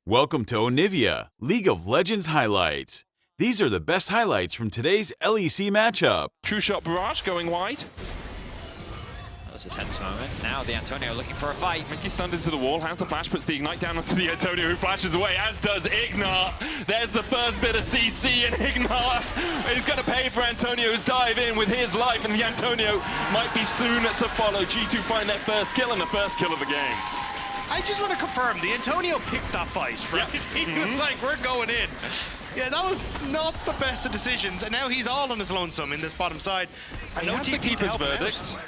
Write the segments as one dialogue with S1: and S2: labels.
S1: Welcome to Onivia, League of Legends highlights. These are the best highlights from today's LEC matchup.
S2: True shot barrage going wide.
S3: That was a tense moment. Now the Antonio looking for a fight.
S2: Mickey stunned into the wall, has the flash, puts the ignite down onto the Antonio, who flashes away, as does Ignat. There's the first bit of CC, and Ignat is going to pay for Antonio's dive in with his life, and the Antonio might be soon to follow. G2 find their first kill and the first kill of the game.
S4: I just want to confirm, the Antonio picked that fight, right?
S2: Yep.
S4: He was like, we're going in. Yeah, that was not the best of decisions, and now he's all on his lonesome in this bottom side. And no
S2: That's the
S4: TP to
S2: keeper's
S4: help him out.
S2: verdict.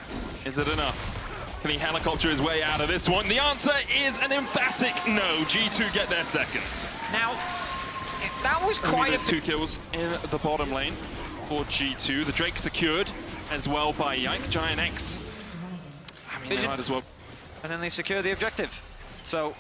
S2: Is it enough? Can he helicopter his way out of this one? The answer is an emphatic no. G2 get their second.
S3: Now, that was
S2: Only
S3: quite
S2: those
S3: a...
S2: 2 kills in the bottom lane for G2. The Drake secured as well by GiantX. I mean, they might as well.
S3: And then they secure the objective. So,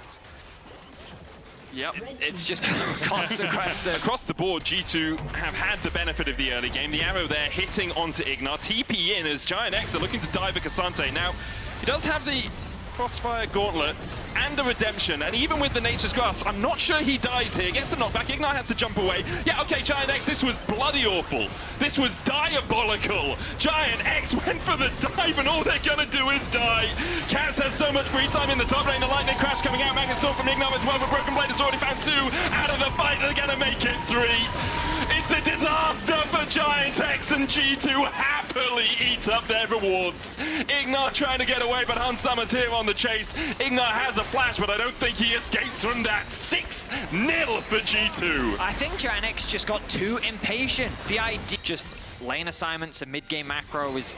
S2: Yep.
S3: it's just consequence of...
S2: Across the board, G2 have had the benefit of the early game. The arrow there hitting onto Ignat. TP in as GiantX are looking to dive at Cassante. Now, he does have the Crossfire Gauntlet and a Redemption, and even with the Nature's Grasp, I'm not sure he dies here. Gets the knockback, Ignat has to jump away. Yeah, okay, GiantX, this was bloody awful. This was diabolical. GiantX went for the dive, and all they're gonna do is die. Cass has so much free time in the top lane. The Lightning Crash coming out, Magnet Sword from Ignat as well, but Broken Blade has already found 2 out of the fight. They're gonna make it 3. It's a disaster for GiantX, and G2 happily eat up their rewards. Ignat trying to get away, but Hans Summer's here on the chase. Ignat has a flash, but I don't think he escapes from that. 6-0 for G2.
S3: I think GiantX just got too impatient. The idea, just lane assignments and mid-game macro is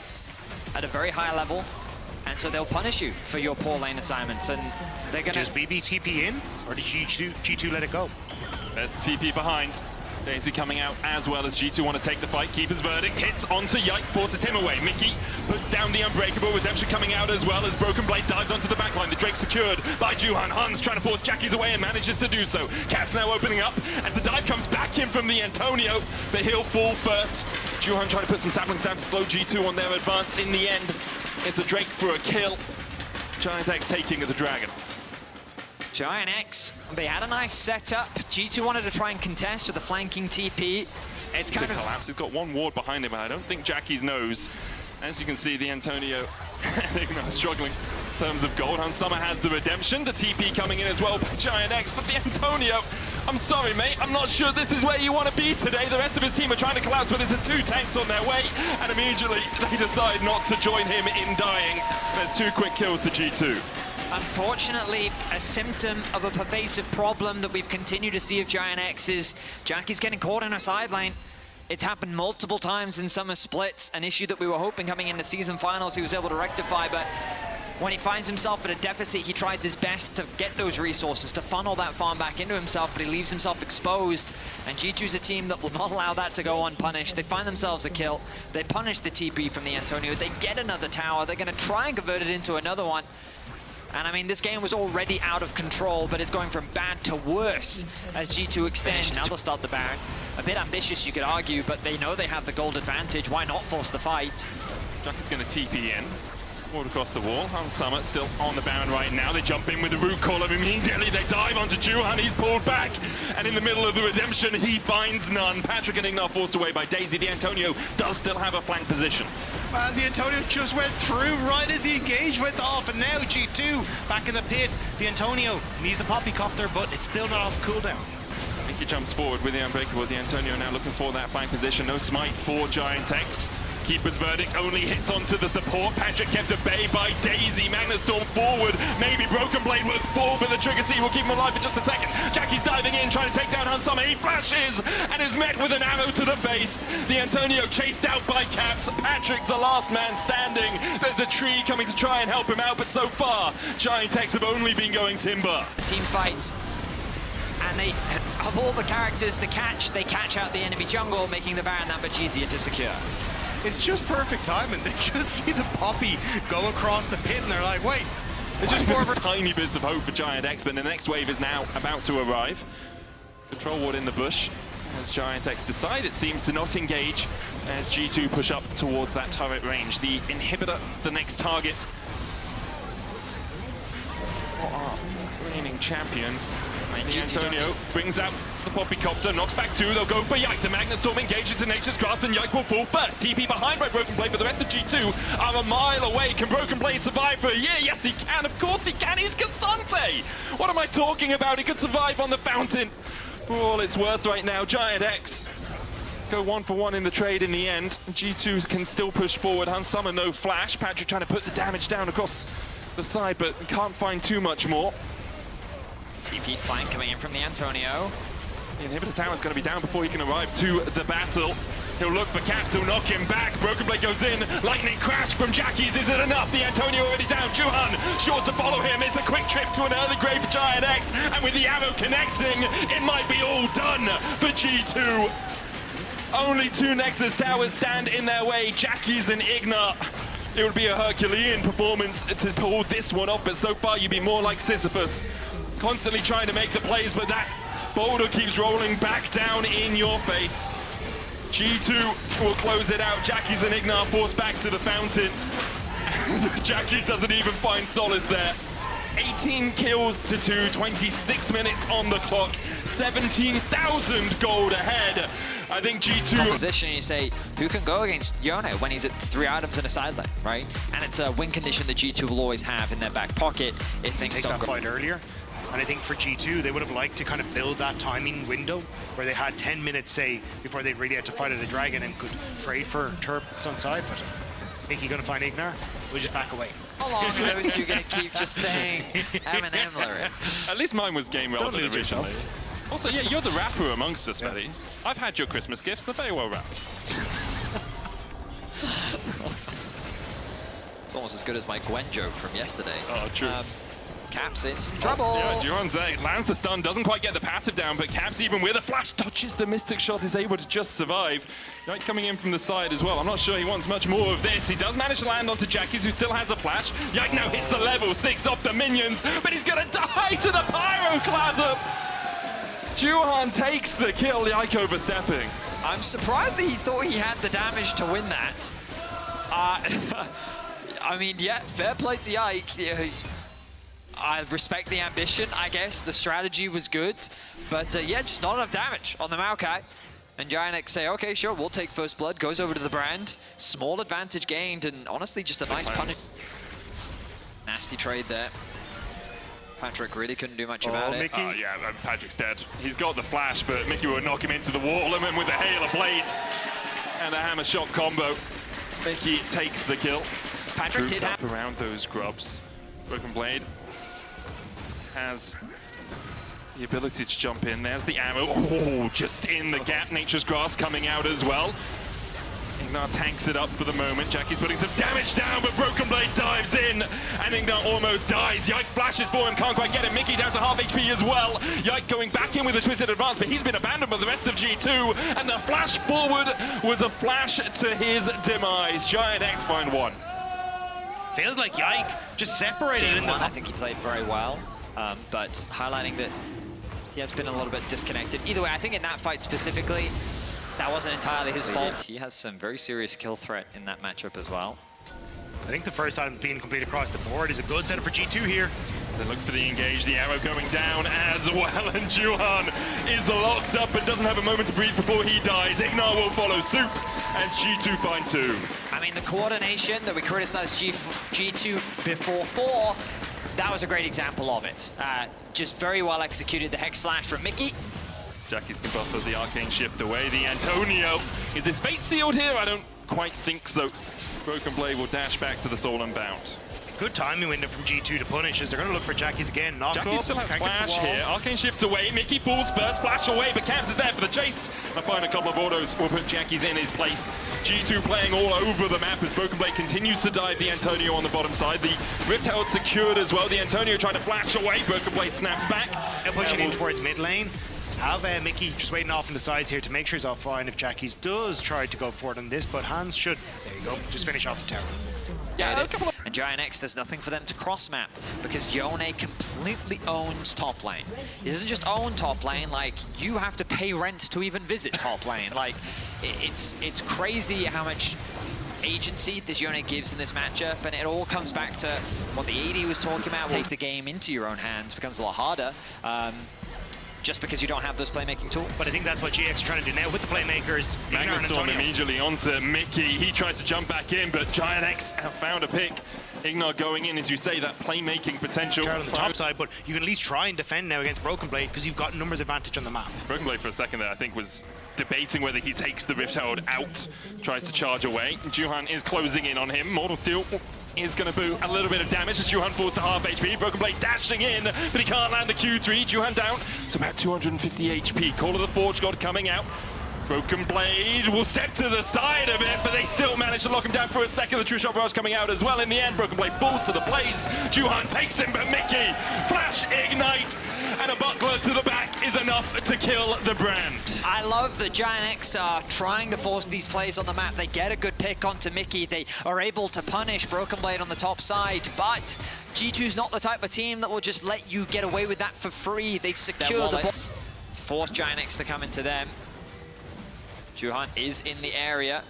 S3: at a very high level, and so they'll punish you for your poor lane assignments, and they're gonna...
S4: Does BB TP in, or did G2 let it go?
S2: There's TP behind. Daisy coming out as well as G2 want to take the fight. Keeper's verdict hits onto Yike, forces him away. Mickey puts down the Unbreakable. Redemption coming out as well as Broken Blade dives onto the backline. The Drake secured by Juhan. Hans trying to force Jackie's away and manages to do so. Cat's now opening up as the dive comes back in from the Antonio, but he'll fall first. Juhan trying to put some saplings down to slow G2 on their advance. In the end, it's a Drake for a kill. GiantX taking the Dragon.
S3: GiantX, they had a nice setup. G2 wanted to try and contest with a flanking TP. It's kind of
S2: collapse. He's got 1 ward behind him, and I don't think Jackie's knows. As you can see, the Antonio struggling in terms of gold. Hans Summer has the Redemption. The TP coming in as well by GiantX, but the Antonio, I'm sorry, mate. I'm not sure this is where you want to be today. The rest of his team are trying to collapse, but there's 2 tanks on their way, and immediately they decide not to join him in dying. There's 2 quick kills to G2.
S3: Unfortunately, a symptom of a pervasive problem that we've continued to see of GiantX is Jackie's getting caught in a side lane. It's happened multiple times in summer splits, an issue that we were hoping coming into season finals he was able to rectify, but when he finds himself at a deficit, he tries his best to get those resources, to funnel that farm back into himself, but he leaves himself exposed, and G2's a team that will not allow that to go unpunished. They find themselves a kill, they punish the TP from the Antonio, they get another tower, they're going to try and convert it into another one. And I mean, this game was already out of control, but it's going from bad to worse as G2 extends. Now they'll start the Baron. A bit ambitious, you could argue, but they know they have the gold advantage. Why not force the fight?
S2: Jack is going to TP in. Forward across the wall. Hans Summer still on the Baron right now. They jump in with the root caller. Immediately they dive onto Juhan. He's pulled back. And in the middle of the Redemption, he finds none. Patrick and Ignat forced away by Daisy. The Antonio does still have a flank position.
S4: Man, the Antonio just went through right as the engage went off, and now G2 back in the pit. The Antonio needs the Poppycopter, but it's still not off cooldown.
S2: Mickey jumps forward with the Unbreakable. The Antonio now looking for that flank position. No smite for GiantX. Keeper's verdict only hits onto the support. Patrick kept at bay by Daisy. Magnet Storm forward. Maybe Broken Blade will fall, but the Trigger Seed will keep him alive for just a second. Jackie's diving in, trying to take down Hans Summer. He flashes and is met with an arrow to the face. The Antonio chased out by Caps. Patrick, the last man standing. There's a tree coming to try and help him out, but so far, GiantX have only been going timber.
S3: The team fights. And they, of all the characters to catch, they catch out the enemy jungle, making the Baron that much easier to secure.
S4: It's just perfect timing. They just see the Poppy go across the pit, and they're like, wait, there's just more of a...
S2: tiny bits of hope for GiantX, but the next wave is now about to arrive. Control ward in the bush. As GiantX decide, it seems to not engage as G2 push up towards that turret range. The inhibitor, the next target. What are remaining young champions.
S3: And
S2: The Antonio brings out the Poppy Copter, knocks back 2, they'll go for Yike. The Magnet Storm engages into Nature's Grasp, and Yike will fall first. TP behind by Broken Blade, but the rest of G2 are a mile away. Can Broken Blade survive for a year? Yes, he can. Of course he can. He's Cassante. What am I talking about? He could survive on the fountain. For all it's worth right now, GiantX go 1-for-1 in the trade in the end. G2 can still push forward. Hansama no flash. Patrick trying to put the damage down across the side, but can't find too much more.
S3: TP flank coming in from the Antonio.
S2: The inhibitor tower's going to be down before he can arrive to the battle. He'll look for Caps, he'll knock him back. Broken Blade goes in. Lightning crash from Jackie's. Is it enough? The Antonio already down. Juhan short to follow him. It's a quick trip to an early grave for GiantX. And with the ammo connecting, it might be all done for G2. Only 2 Nexus towers stand in their way. Jackie's and Igna. It would be a Herculean performance to pull this one off, but so far you'd be more like Sisyphus. Constantly trying to make the plays, but that boulder keeps rolling back down in your face. G2 will close it out. Jackie's and Igna forced back to the fountain. Jackie's doesn't even find solace there. 18 kills to 2, 26 minutes on the clock, 17,000 gold ahead. I think G2...
S3: Position, you say, who can go against Yone when he's at 3 items in a side lane, right? And it's a win condition that G2 will always have in their back pocket if things
S4: Take
S3: don't
S4: that
S3: go.
S4: fight earlier. And I think for G2, they would have liked to kind of build that timing window where they had 10 minutes, say, before they really had to fight at a dragon and could trade for turrets on side. But Mickey gonna find Ignar? We'll just back away.
S3: How long are those two gonna keep just saying Eminem lyric?
S2: At least mine was game relevant originally. Also, yeah, you're the rapper amongst us, buddy. I've had your Christmas gifts, they're very well wrapped.
S3: It's almost as good as my Gwen joke from yesterday.
S2: Oh, true.
S3: Caps in some trouble.
S2: Yeah, Duran's there, lands the stun, doesn't quite get the passive down, but Caps, even with a flash, touches the Mystic Shot, is able to just survive. Yike coming in from the side as well. I'm not sure he wants much more of this. He does manage to land onto Jackie's, who still has a flash. Yike now hits the level 6 off the minions, but he's gonna die to the Pyroclasm. Juhan takes the kill, Yike overstepping.
S3: I'm surprised that he thought he had the damage to win that. I mean, yeah, fair play to Yike. Yeah, I respect the ambition, I guess. The strategy was good, but yeah, just not enough damage on the Maokai. And GiantX say, okay, sure, we'll take first blood. Goes over to the Brand. Small advantage gained, and honestly, just a nice punish. Nasty trade there. Patrick really couldn't do much about it.
S4: Mickey.
S2: Yeah, Patrick's dead. He's got the flash, but Mickey will knock him into the wall, and then with a hail of blades and a hammer shot combo, Mickey takes the kill.
S3: Patrick did have
S2: around those grubs. Broken Blade has the ability to jump in. There's the ammo. Oh, just in the gap. Nature's Grass coming out as well. Ignar tanks it up for the moment. Jackie's putting some damage down, but Broken Blade dives in, and Ignar almost dies. Yike flashes for him, can't quite get him. Mickey down to half HP as well. Yike going back in with a twisted advance, but he's been abandoned by the rest of G2, and the flash forward was a flash to his demise. GiantX find 1.
S4: Feels like Yike just separated in the...
S3: I think he played very well, but highlighting that he has been a little bit disconnected. Either way, I think in that fight specifically, that wasn't entirely his fault. He has some very serious kill threat in that matchup as well.
S4: I think the first item being complete across the board is a good setup for G2 here.
S2: They look for the engage, the arrow going down as well, and Juhan is locked up and doesn't have a moment to breathe before he dies. Ignar will follow suit as G2 find 2.
S3: I mean, the coordination that we criticized G2 before 4, that was a great example of it. Just very well executed, the Hex Flash from Mickey.
S2: Jackie's can buffer the Arcane Shift away. The Antonio, is his fate sealed here? I don't quite think so. Broken Blade will dash back to the Soul Unbound.
S4: Good timing window from G2 to punish as they're going to look for Jackie's again. Knock
S2: Jackie
S4: up,
S2: still has
S4: can't get to the
S2: flash
S4: wall.
S2: here. Arcane Shift's away. Mickey falls first. Flash away, but Caps is there for the chase. And find a couple of autos will put Jackie's in his place. G2 playing all over the map as Broken Blade continues to dive the Antonio on the bottom side. The Rift Herald secured as well. The Antonio trying to flash away. Broken Blade snaps back.
S4: They're pushing in towards mid lane. Have Mickey just waiting off on the sides here to make sure he's offline if Jackie's does try to go forward on this, but Hans should, there you go, just finish off the tower.
S3: Yeah, and GiantX, there's nothing for them to cross-map because Yone completely owns top lane. He doesn't just own top lane, like, you have to pay rent to even visit top lane. Like, it's crazy how much agency this unit gives in this matchup, and it all comes back to what the AD was talking about. Take the game into your own hands becomes a lot harder. Just because you don't have those playmaking tools.
S4: But I think that's what GX are trying to do now with the playmakers.
S2: Storm immediately onto Mickey. He tries to jump back in, but GiantX have found a pick. Ignar going in, as you say, that playmaking potential.
S4: On the top side, but you can at least try and defend now against Broken Blade because you've got numbers advantage on the map.
S2: Broken Blade for a second there, I think, was debating whether he takes the Rift Herald out, tries to charge away. Juhan is closing in on him. Mortal Steel is going to do a little bit of damage as Juhan falls to half HP. Broken Blade dashing in, but he can't land the Q3. Juhan down to about 250 HP. Call of the Forge God coming out. Broken Blade will step to the side of it, but they still manage to lock him down for a second. The True Shot Barrage coming out as well in the end. Broken Blade falls to the blaze. Juhan takes him, but Mickey, Flash Ignite, and a buckler to the back is enough to kill the brand.
S3: I love that GiantX are trying to force these plays on the map. They get a good pick onto Mickey. They are able to punish Broken Blade on the top side, but G2's not the type of team that will just let you get away with that for free. They secure the box, force GiantX to come into them. Juhan is in the area.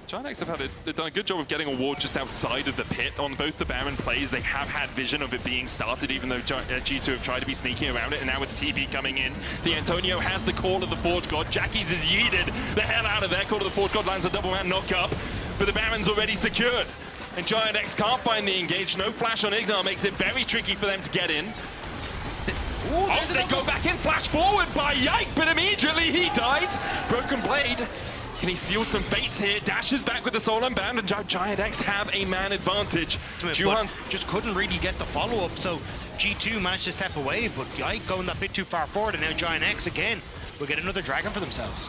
S2: GiantX have they've done a good job of getting a ward just outside of the pit. On both the Baron plays, they have had vision of it being started, even though G2 have tried to be sneaking around it. And now with the TP coming in, the Antonio has the Call of the Forge God. Jackie's is yeeted the hell out of there. Call of the Forge God lands a double man knock up, but the Baron's already secured. And GiantX can't find the engage. No flash on Ignar makes it very tricky for them to get in. Oh, they go back in, flash forward by Yike, but immediately he dies. Broken Blade, can he steal some fates here? Dashes back with the Soul Unbound, and GiantX have a man advantage. Juhan
S4: just couldn't really get the follow-up, so G2 managed to step away, but Yike going that bit too far forward, and now GiantX again will get another dragon for themselves.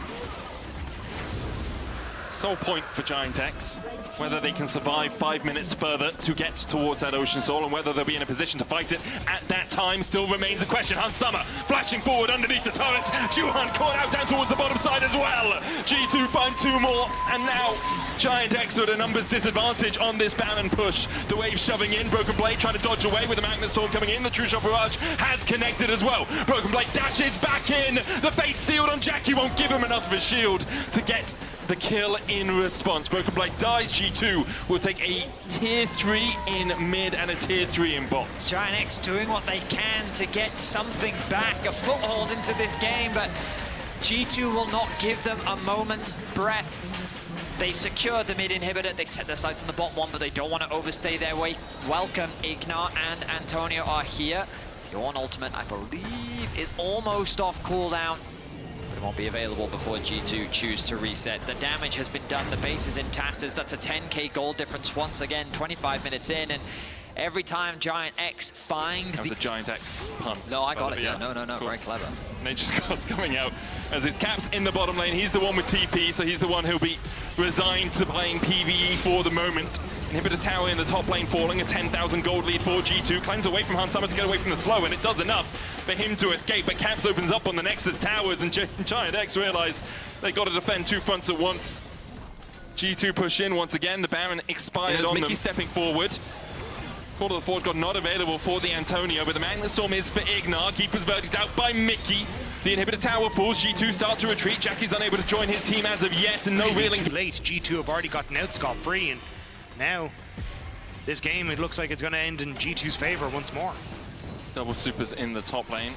S2: Sole point for GiantX, whether they can survive 5 minutes further to get towards that Ocean Soul, and whether they'll be in a position to fight it at that time still remains a question. Hans Summer flashing forward underneath the turret. Juhan caught out down towards the bottom side as well. G2 find 2 more, and now GiantX with a numbers disadvantage on this Baron push. The wave shoving in, Broken Blade trying to dodge away with the Magnet Sword coming in. The True Shot Barrage has connected as well. Broken Blade dashes back in. The fate sealed on Jackie won't give him enough of a shield to get the kill in response. Broken Blade dies. G2 will take a tier 3 in mid and a tier 3 in bot.
S3: GiantX doing what they can to get something back, a foothold into this game, but G2 will not give them a moment's breath. They secure the mid inhibitor, they set their sights on the bot one, but they don't want to overstay their way. Welcome, Ignar and Antonio are here. The Ornn ultimate, I believe, is almost off cooldown. It won't be available before G2 choose to reset. The damage has been done, the base is in tatters. That's a 10k gold difference once again, 25 minutes in, and every time GiantX find
S2: that was a GiantX pun.
S3: No, I got it,
S2: yeah.
S3: No, cool. Very clever.
S2: Nature's Cross coming out as his Caps in the bottom lane. He's the one with TP, so he's the one who'll be resigned to playing PvE for the moment. Inhibitor Tower in the top lane falling, a 10,000 gold lead for G2. Cleanse away from Hans Summer to get away from the slow, and it does enough for him to escape. But Caps opens up on the Nexus towers, and GiantX realize they got to defend 2 fronts at once. G2 push in once again. The Baron expired on Mickey them. Stepping forward. Call of the Forge God not available for the Antonio, but the Magnet Storm is for Ignar. Keeper's Verdict out by Mickey. The Inhibitor Tower falls. G2 start to retreat. Jackie's unable to join his team as of yet, and no reeling.
S4: Too late. G2 have already gotten out scot-free, and now this game, it looks like it's going to end in G2's favor once more.
S2: Double supers in the top lane.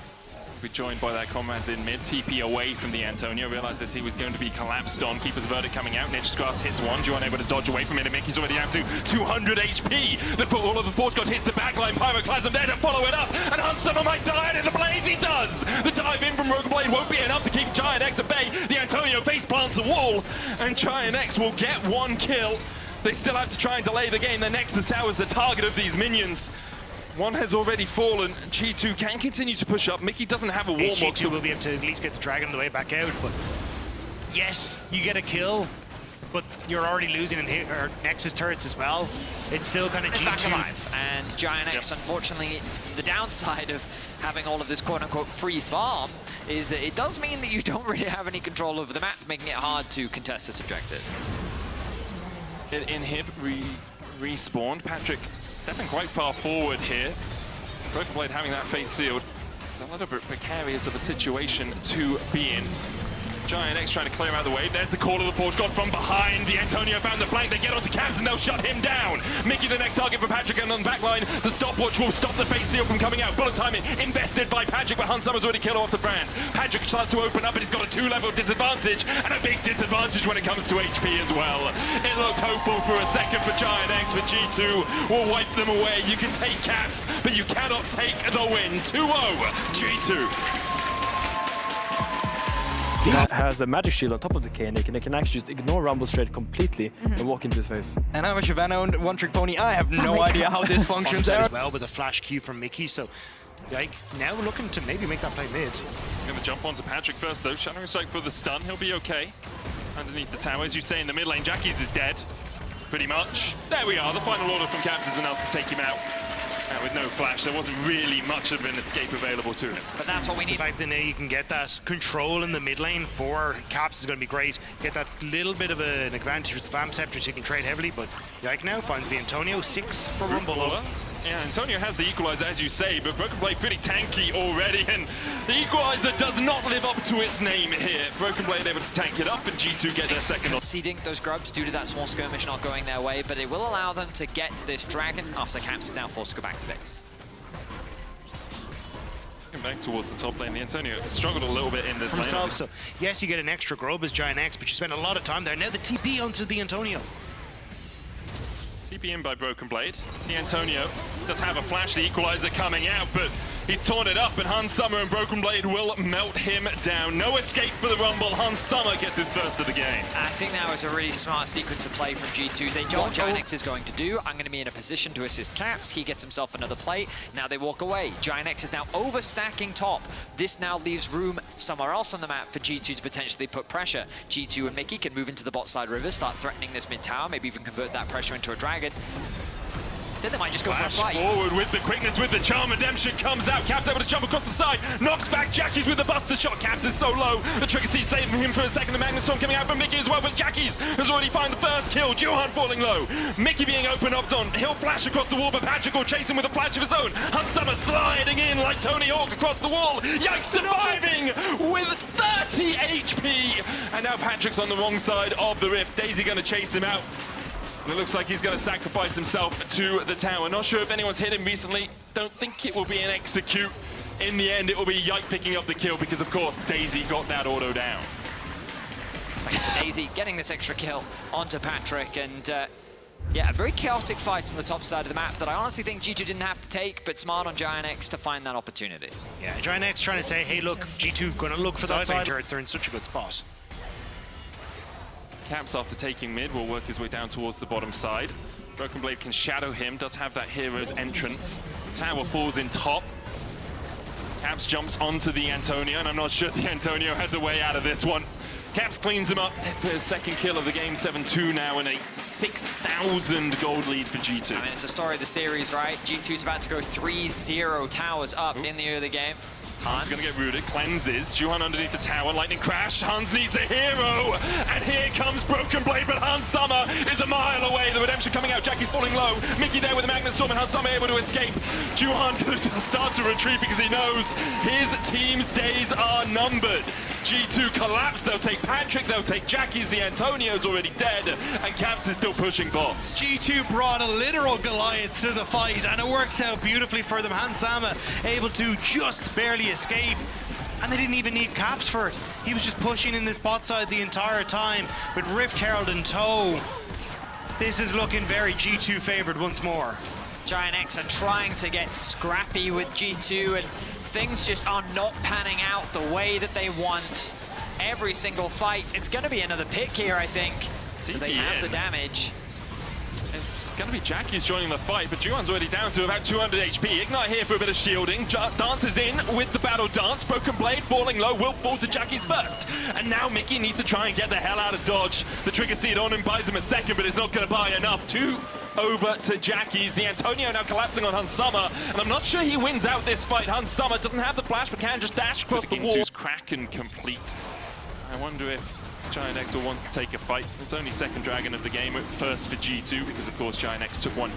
S2: We're joined by their comrades in mid. TP away from the Antonio. Realized as he was going to be collapsed on. Keeper's Verdict coming out. Nature's Grasp hits one. Juhan able to dodge away from it. And Mickey's already down to 200 HP. The Call of the Forge God hits the backline. Pyroclasm there to follow it up. And Hans Summer might die in the blaze. He does. The dive in from Broken Blade won't be enough to keep GiantX at bay. The Antonio face plants the wall. And GiantX will get 1 kill. They still have to try and delay the game. The Nexus Tower is the target of these minions. One has already fallen. G2 can continue to push up. Mickey doesn't have a wall box.
S4: G2 will be able to at least get the dragon on the way back out, but yes, you get a kill, but you're already losing in Nexus turrets as well. It's still kind of G2.
S3: Back alive, and GiantX, unfortunately, the downside of having all of this quote-unquote free farm is that it does mean that you don't really have any control over the map, making it hard to contest this objective.
S2: Inhib respawned. Patrick stepping quite far forward here. Broken Blade having that fate sealed. It's a little bit precarious of a situation to be in. GiantX trying to clear out the wave. There's the call of the Forge God from behind. The Antonio found the flank. They get onto Cabs and they'll shut him down. Mickey the next target for Patrick, and on the back line, the stopwatch will stop the face seal from coming out. Bullet timing invested by Patrick, but Hunsummer's already killed off the brand. Patrick starts to open up, and he's got a 2-level disadvantage, and a big disadvantage when it comes to HP as well. It looked hopeful for a second for GiantX, but G2 will wipe them away. You can take Caps, but you cannot take the win. 2-0, G2.
S5: Has a magic shield on top of the K-Nick, and they can actually just ignore Rumble straight completely and walk into his face.
S6: And I'm a Shyvana and one-trick pony. I have no idea how this functions.
S4: As well with a flash Q from Mickey, so like now looking to maybe make that play mid.
S2: Gonna jump onto Patrick first though. Shattering Strike for the stun. He'll be okay. Underneath the tower, as you say, in the mid lane, Jackie's is dead. Pretty much. There we are. The final order from Caps is enough to take him out. With no flash, there wasn't really much of an escape available to him.
S3: But that's what we need.
S4: The fact that now you can get that control in the mid lane for Caps is going to be great. Get that little bit of an advantage with the Vamp Scepter, so you can trade heavily, but Yike now finds the Antonio, 6 for Rumble.
S2: Yeah, Antonio has the equalizer, as you say, but Broken Blade pretty tanky already, and the equalizer does not live up to its name here. Broken Blade able to tank it up, and G2 get their second.
S3: Conceding those grubs due to that small skirmish not going their way, but it will allow them to get to this dragon after Caps is now forced to go back to base.
S2: Back towards the top lane, the Antonio struggled a little bit in this lane.
S4: So yes, you get an extra grub as GiantX, but you spend a lot of time there. Now the TP onto the Antonio.
S2: TP in by Broken Blade. The Antonio does have a flash, the equalizer coming out, but he's torn it up, and Hunsummer and Broken Blade will melt him down. No escape for the Rumble. Hunsummer gets his first of the game.
S3: I think that was a really smart sequence of play from G2. They know what GiantX is going to do. I'm going to be in a position to assist Caps. He gets himself another play. Now they walk away. GiantX is now overstacking top. This now leaves room somewhere else on the map for G2 to potentially put pressure. G2 and Mickey can move into the bot side river, start threatening this mid tower, maybe even convert that pressure into a dragon. Instead, they might just go for a fight.
S2: Forward with the quickness, with the charm. Redemption comes out. Caps able to jump across the side. Knocks back Jackie's with the buster shot. Caps is so low. The trigger seed saving him for a second. The Magnus Storm coming out from Mickey as well, but Jackie's has already found the first kill. Juhan falling low. Mickey being opened up on. He'll flash across the wall, but Patrick will chase him with a flash of his own. Hunsummer sliding in like Tony Hawk across the wall. Yikes, surviving with 30 HP. And now Patrick's on the wrong side of the rift. Daisy going to chase him out. It looks like he's going to sacrifice himself to the tower. Not sure if anyone's hit him recently. Don't think it will be an execute. In the end, it will be Yike picking up the kill because, of course, Daisy got that auto down.
S3: Thanks to Daisy getting this extra kill onto Patrick. And yeah, a very chaotic fight on the top side of the map that I honestly think G2 didn't have to take, but smart on GiantX to find that opportunity.
S4: Yeah, GiantX trying to say, hey, look, G2 going to look for the side turrets. They're in such a good spot.
S2: Caps, after taking mid, will work his way down towards the bottom side. Broken Blade can shadow him, does have that hero's entrance. Tower falls in top. Caps jumps onto the Antonio, and I'm not sure the Antonio has a way out of this one. Caps cleans him up for his second kill of the game, 7-2 now, and a 6,000 gold lead for G2.
S3: I mean, it's a story of the series, right? G2's about to go 3-0 towers up in the early game.
S2: Hans going to get rooted, cleanses, Juhan underneath the tower, lightning crash, Hans needs a hero, and here comes Broken Blade, but Hunsummer is a mile away, the redemption coming out, Jackie's falling low, Mickey there with the Magnus Storm, and Hunsummer able to escape. Juhan going to start to retreat because he knows his team's days are numbered. G2 collapse, they'll take Patrick, they'll take Jackie's, the Antonio's already dead, and Caps is still pushing bots.
S7: G2 brought a literal Goliath to the fight, and it works out beautifully for them. Hunsummer able to just barely escape, and they didn't even need Caps for it. He was just pushing in this bot side the entire time with Rift Herald in tow. This is looking very G2 favored once more.
S3: GiantX are trying to get scrappy with G2, and things just are not panning out the way that they want. Every single fight, it's going to be another pick here, I think. So they have the damage.
S2: It's going to be Jackie's joining the fight, but Juhan's already down to about 200 HP. Ignite here for a bit of shielding. Dance is in with the battle dance. Broken Blade falling low will fall to Jackie's first. And now Mickey needs to try and get the hell out of dodge. The trigger seed on him buys him a second, but it's not going to buy enough. 2 over to Jackie's. The Antonio now collapsing on Hunsummer, and I'm not sure he wins out this fight. Hunsummer doesn't have the flash, but can just dash across the wall. Crack and complete. I wonder if GiantX will want to take a fight. It's only second dragon of the game, first for G2, because of course GiantX took one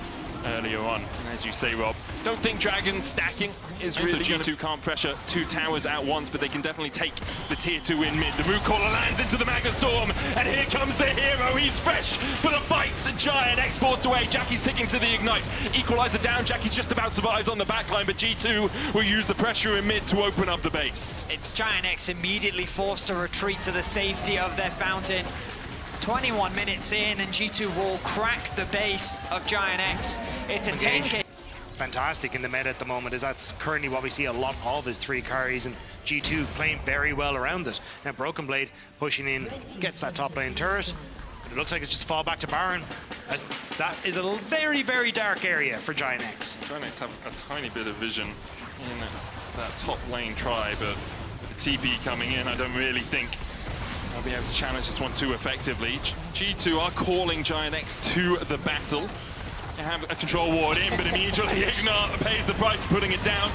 S2: earlier on. And as you say, Rob, don't think Dragon stacking is really so G2 can't pressure 2 towers at once, but they can definitely take the tier 2 in mid. The root caller lands into the Mega Storm, and here comes the hero. He's fresh for the fight. GiantX forced away. Jackie's ticking to the ignite. Equalizer down. Jackie's just about survives on the backline, but G2 will use the pressure in mid to open up the base.
S3: It's GiantX immediately forced to retreat to the safety of their fountain. 21 minutes in, and G2 will crack the base of GiantX. It's a 10K.
S4: Fantastic in the meta at the moment, as that's currently what we see a lot of his 3 carries, and G2 playing very well around it. Now Broken Blade pushing in, gets that top lane turret, but it looks like it's just a fall back to Baron, as that is a very, very dark area for GiantX.
S2: GiantX have a tiny bit of vision in that top lane try, but with the TP coming in, I don't really think they'll be able to challenge this one too effectively. G2 are calling GiantX to the battle. They have a control ward in, but immediately Ignar pays the price for putting it down.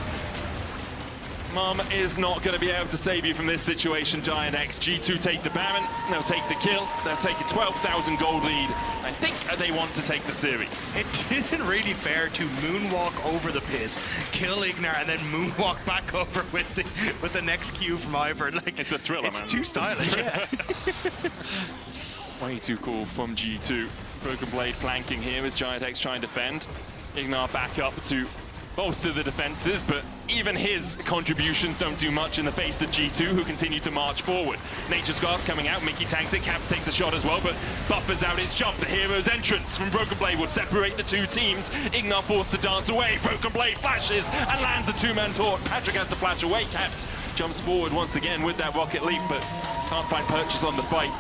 S2: Mom is not going to be able to save you from this situation, GiantX. G2 take the Baron, they'll take the kill, they'll take a 12,000 gold lead. I think they want to take the series.
S7: It isn't really fair to moonwalk over the pit, kill Ignar, and then moonwalk back over with the next Q from Ivern. Like,
S2: it's a thriller,
S7: it's
S2: man.
S7: It's too stylish, yeah.
S2: Way too cool from G2. Broken Blade flanking here as GiantX try and defend. Ignar back up to bolster the defenses, but even his contributions don't do much in the face of G2, who continue to march forward. Nature's Glass coming out, Mickey tanks it, Caps takes a shot as well, but buffers out his jump. The hero's entrance from Broken Blade will separate the 2 teams. Ignar forced to dance away, Broken Blade flashes and lands a 2-man taunt. Patrick has to flash away, Caps jumps forward once again with that rocket leap, but can't find purchase on the fight.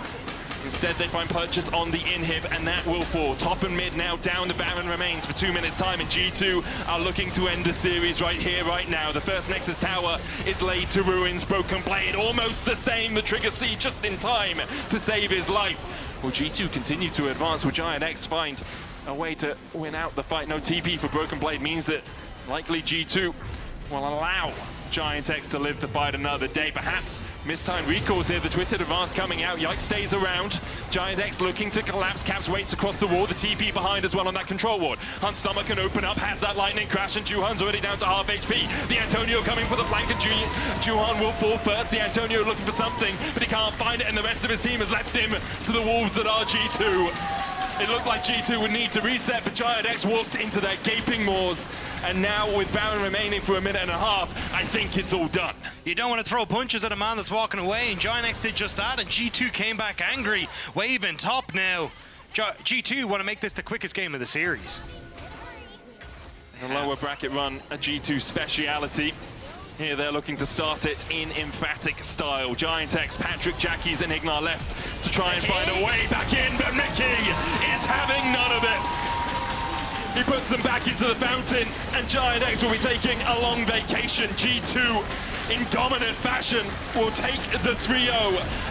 S2: Instead, they find purchase on the inhib, and that will fall. Top and mid now down. The Baron remains for 2 minutes time, and G2 are looking to end the series right here, right now. The first Nexus tower is laid to ruins. Broken Blade almost the same. The Trigger C just in time to save his life. Will G2 continue to advance? Will GiantX find a way to win out the fight? No TP for Broken Blade means that likely G2 will allow GiantX to live to fight another day. Perhaps mistimed recalls here. The Twisted Advance coming out. Yike stays around. GiantX looking to collapse. Caps waits across the wall. The TP behind as well on that control ward. Hunt Summer can open up. Has that lightning crash, and Juhan's already down to half HP. The Antonio coming for the flank, and Juhan will fall first. The Antonio looking for something, but he can't find it, and the rest of his team has left him to the wolves that are G2. It looked like G2 would need to reset, but GiantX walked into their gaping maws. And now with Baron remaining for a minute and a half, I think it's all done.
S7: You don't want to throw punches at a man that's walking away, and GiantX did just that, and G2 came back angry. Waving top now. G2 want to make this the quickest game of the series.
S2: A lower bracket run, a G2 speciality. Here they're looking to start it in emphatic style. GiantX, Patrick, Jackies, and Ignar left to try and find a way back in, but Mickey is having none of it. He puts them back into the fountain, and GiantX will be taking a long vacation. G2, in dominant fashion, will take the 3-0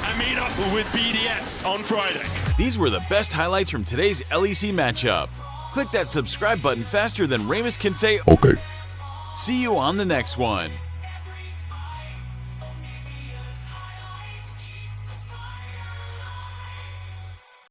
S2: and meet up with BDS on Friday.
S1: These were the best highlights from today's LEC matchup. Click that subscribe button faster than Ramus can say okay. See you on the next one.